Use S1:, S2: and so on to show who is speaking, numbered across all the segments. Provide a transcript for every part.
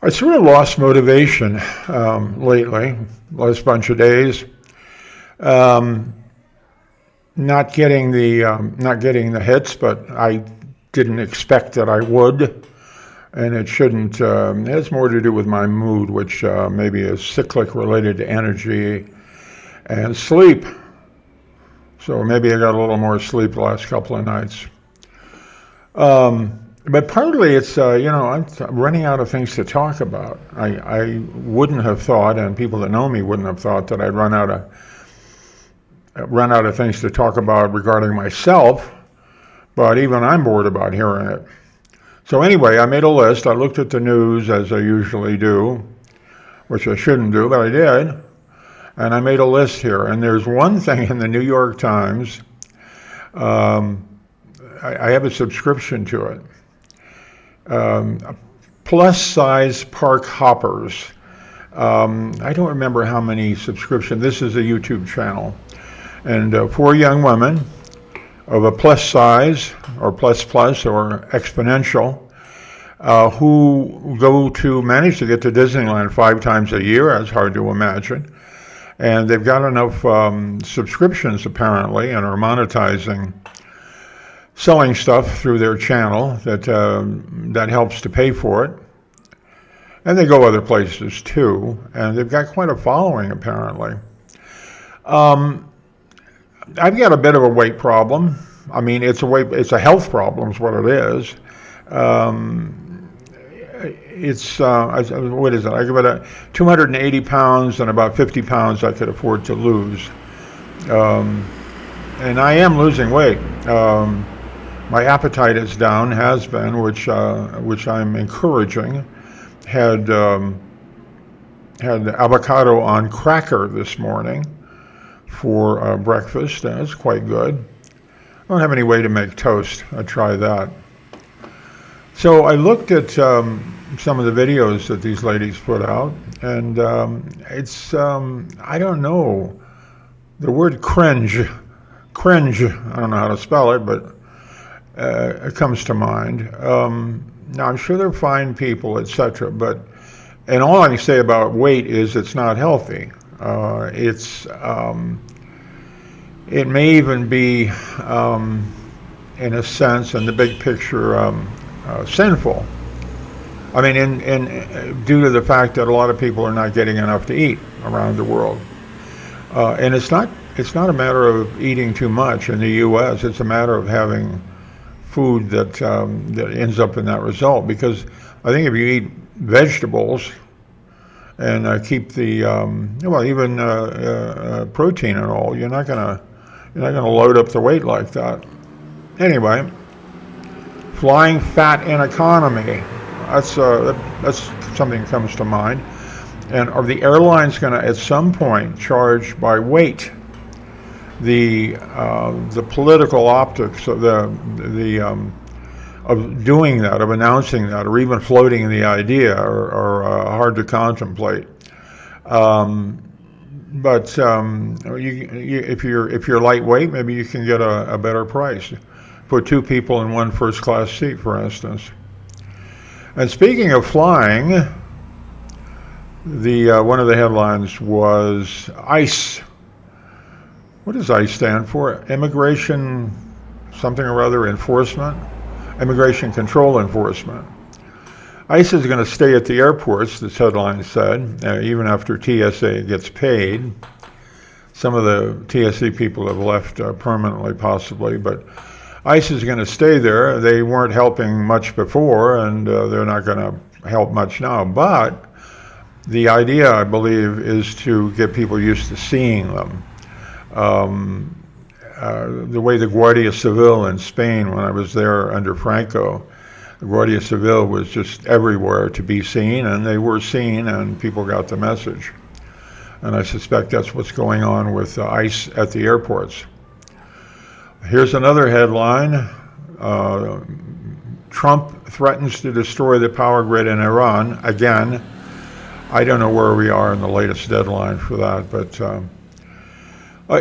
S1: I sort of lost motivation lately, last bunch of days. Um, not getting the hits, but I didn't expect that I would, and it shouldn't. It has more to do with my mood, which maybe is cyclic, related to energy and sleep. So maybe I got a little more sleep the last couple of nights. But partly it's, I'm running out of things to talk about. I wouldn't have thought, and people that know me wouldn't have thought, that I'd run out of things to talk about regarding myself, but even I'm bored about hearing it. So anyway, I made a list. I looked at the news as I usually do, which I shouldn't do, but I did. And I made a list here. And there's one thing in the New York Times. I have a subscription to it. Plus size park hoppers. I don't remember how many subscriptions. This is a YouTube channel. And 4 young women of a plus size, or plus or exponential, who manage to get to Disneyland 5 times a year. That's hard to imagine. And they've got enough subscriptions apparently, and are monetizing, selling stuff through their channel that helps to pay for it. And they go other places too, and they've got quite a following apparently. I've got a bit of a weight problem. I mean, it's a health problem is what it is. What is it? I give it 280 pounds, and about 50 pounds I could afford to lose. And I am losing weight. My appetite is down, has been, which I'm encouraging. Had avocado on cracker this morning for breakfast, and it's quite good. I don't have any way to make toast. I try that. So I looked at some of the videos that these ladies put out, and it's, I don't know, the word cringe, I don't know how to spell it, but it comes to mind. Now, I'm sure they're fine people, etc., and all I can say about weight is it's not healthy. It may even be, in a sense, in the big picture, sinful. I mean, due to the fact that a lot of people are not getting enough to eat around the world, and it's not a matter of eating too much in the U.S. It's a matter of having food that ends up in that result. Because I think if you eat vegetables and keep the even protein and all, you're not gonna load up the weight like that. Anyway, flying fat in economy. That's something that comes to mind. And are the airlines going to at some point charge by weight? The political optics of of doing that, of announcing that, or even floating the idea are hard to contemplate. But if you're lightweight, maybe you can get a better price. Put 2 people in one first-class seat, for instance. And speaking of flying, one of the headlines was ICE. What does ICE stand for? Immigration something or other enforcement? Immigration control enforcement. ICE is going to stay at the airports, this headline said, even after TSA gets paid. Some of the TSA people have left permanently, possibly, but ICE is going to stay there. They weren't helping much before, and they're not going to help much now. But the idea, I believe, is to get people used to seeing them. The way the Guardia Civil in Spain, when I was there under Franco, the Guardia Civil was just everywhere to be seen, and they were seen, and people got the message. And I suspect that's what's going on with ICE at the airports. Here's another headline. Trump threatens to destroy the power grid in Iran. Again, I don't know where we are in the latest deadline for that, but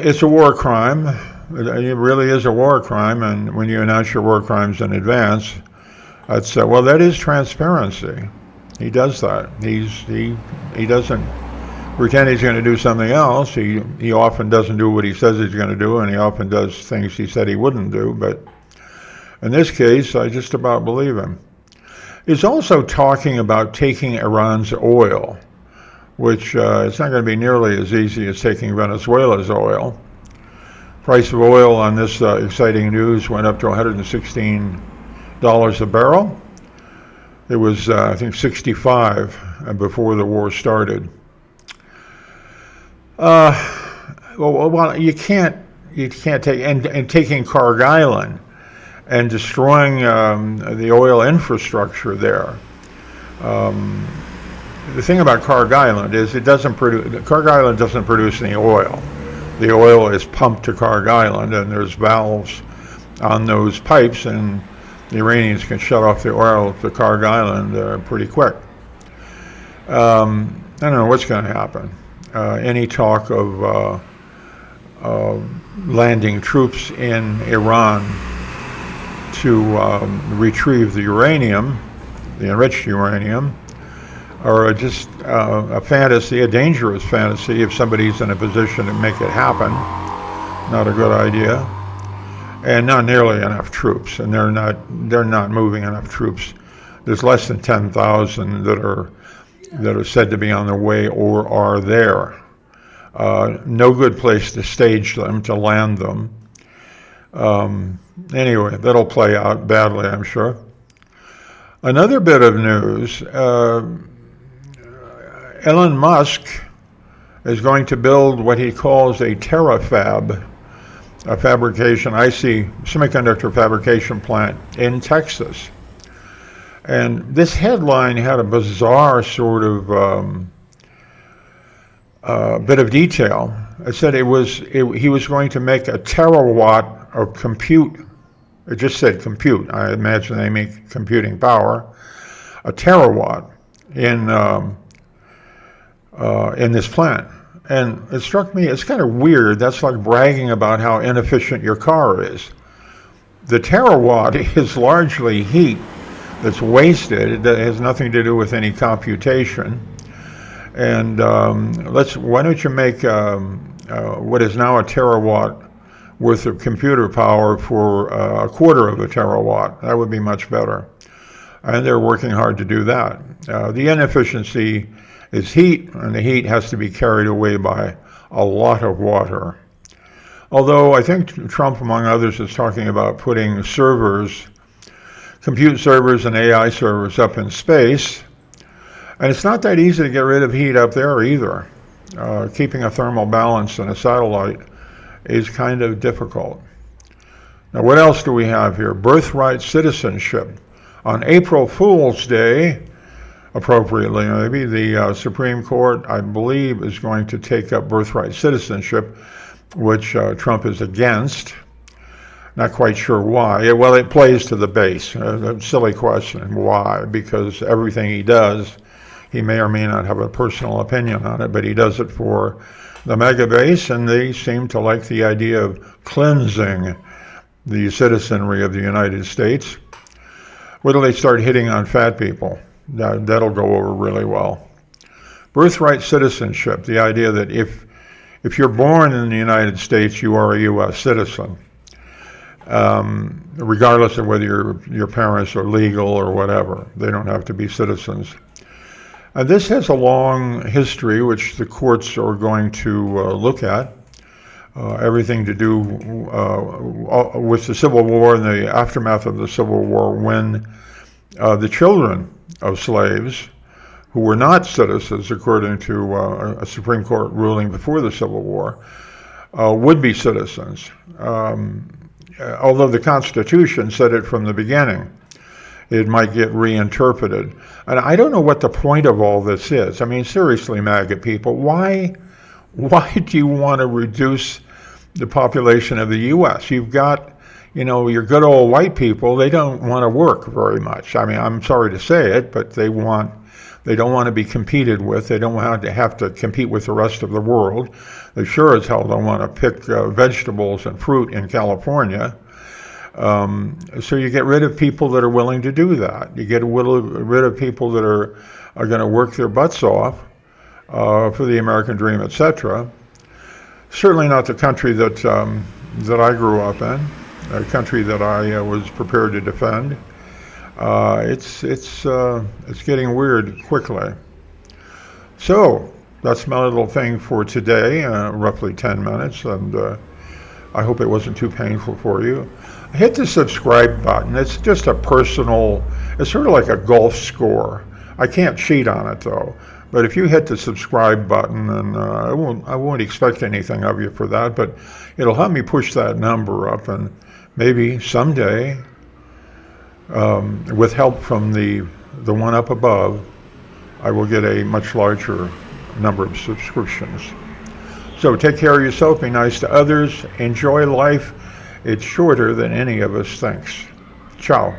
S1: it's a war crime. It really is a war crime, and when you announce your war crimes in advance, that is transparency. He does that. He doesn't pretend he's going to do something else. He often doesn't do what he says he's going to do, and he often does things he said he wouldn't do. But in this case, I just about believe him. He's also talking about taking Iran's oil, which it's not going to be nearly as easy as taking Venezuela's oil. Price of oil on this exciting news went up to $116 a barrel. It was, I think, 65 before the war started. Well, you can't take, and taking Carg Island and destroying the oil infrastructure there. The thing about Carg Island is Carg Island doesn't produce any oil. The oil is pumped to Carg Island, and there's valves on those pipes, and the Iranians can shut off the oil to Carg Island pretty quick. I don't know what's going to happen. Any talk of landing troops in Iran to retrieve the uranium, the enriched uranium, or just a fantasy, a dangerous fantasy if somebody's in a position to make it happen. Not a good idea. And not nearly enough troops, and they're not moving enough troops. There's less than 10,000 that are said to be on their way or are there. No good place to stage them, to land them. Anyway, that'll play out badly, I'm sure. Another bit of news, Elon Musk is going to build what he calls a Terafab, a semiconductor fabrication plant in Texas. And this headline had a bizarre sort of bit of detail. It said he was going to make a terawatt of compute. It just said compute. I imagine they make computing power. A terawatt in this plant. And it struck me, it's kind of weird. That's like bragging about how inefficient your car is. The terawatt is largely heat that's wasted. It has nothing to do with any computation. And why don't you make what is now a terawatt worth of computer power for a quarter of a terawatt? That would be much better. And they're working hard to do that. The inefficiency is heat, and the heat has to be carried away by a lot of water. Although I think Trump, among others, is talking about putting servers, compute servers and AI servers up in space. And it's not that easy to get rid of heat up there either. Keeping a thermal balance in a satellite is kind of difficult. Now, what else do we have here? Birthright citizenship. On April Fool's Day, appropriately maybe, the Supreme Court, I believe, is going to take up birthright citizenship, which Trump is against. Not quite sure why. Well, it plays to the base. A silly question. Why? Because everything he does, he may or may not have a personal opinion on it, but he does it for the mega base, and they seem to like the idea of cleansing the citizenry of the United States. Wait till they start hitting on fat people. That'll go over really well. Birthright citizenship, the idea that if you're born in the United States, you are a U.S. citizen, regardless of whether your parents are legal or whatever. They don't have to be citizens. And this has a long history, which the courts are going to look at. Everything to do with the Civil War and the aftermath of the Civil War, when the children of slaves who were not citizens, according to a Supreme Court ruling before the Civil War, would be citizens. Although the Constitution said it from the beginning, it might get reinterpreted. And I don't know what the point of all this is. I mean, seriously, MAGA people, why do you want to reduce the population of the U.S.? You've got, your good old white people, they don't want to work very much. I mean, I'm sorry to say it, but they don't want to be competed with. They don't want to have to compete with the rest of the world. They sure as hell don't want to pick vegetables and fruit in California. So you get rid of people that are willing to do that. You get rid of people that are going to work their butts off for the American dream, etc. Certainly not the country that I grew up in, a country that I was prepared to defend. It's getting weird quickly. So that's my little thing for today, roughly 10 minutes, and I hope it wasn't too painful for you. Hit the subscribe button. It's just a personal, it's sort of like a golf score. I can't cheat on it though. But if you hit the subscribe button, and I won't expect anything of you for that, but it'll help me push that number up, and maybe someday, with help from the one up above, I will get a much larger number of subscriptions. So take care of yourself, be nice to others, enjoy life. It's shorter than any of us thinks. Ciao.